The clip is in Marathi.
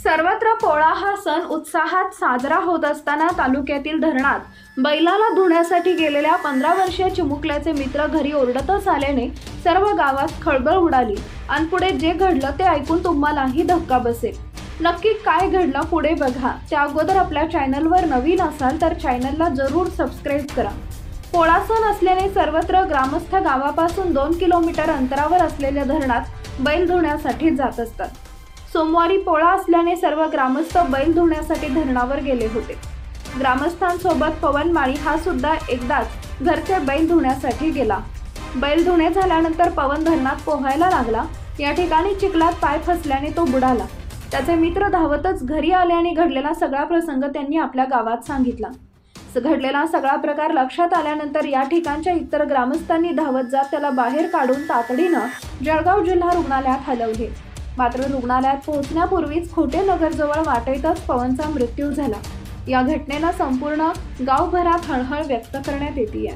सर्वत्र पोळा हा सण उत्साहात साजरा होत असताना तालुक्यातील धरणात बैलाला धुण्यासाठी गेलेल्या 15 वर्षीय चिमुकल्याचे मित्र घरी ओरडतच आल्याने सर्व गावात खळबळ उडाली आणि पुढे जे घडलं ते ऐकून तुम्हालाही धक्का बसेल। नक्की काय घडलं पुढे बघा। त्या अगोदर आपल्या चॅनलवर नवीन असाल तर चॅनलला जरूर सबस्क्राईब करा। पोळा सण असल्याने सर्वत्र ग्रामस्थ गावापासून 2 किलोमीटर अंतरावर असलेल्या धरणात बैल धुण्यासाठी जात असतात। सोमवारी पोळा असल्याने सर्व ग्रामस्थ बैल धुण्यासाठी धरणावर गेले होते। ग्रामस्थांसोबत पवन माळी हा सुद्धा एकदाच घरचे बैल धुण्यासाठी गेला। बैल धुणे झाल्यानंतर पवन धरणात पोहायला लागला। या ठिकाणी चिखलात पाय फसल्याने तो बुडाला। त्याचे मित्र धावतच घरी आले आणि घडलेला सगळा प्रसंग त्यांनी आपल्या गावात सांगितला। घडलेला सगळा प्रकार लक्षात आल्यानंतर या ठिकाणच्या इतर ग्रामस्थांनी धावत जात त्याला बाहेर काढून तातडीनं जळगाव जिल्हा रुग्णालयात हलवले। मात्र रुग्णालयात पोहोचण्यापूर्वीच खोटेनगरजवळ वाटेतच पवनचा मृत्यू झाला। या घटनेनं संपूर्ण गावभरात हळहळ व्यक्त करण्यात येते आहे।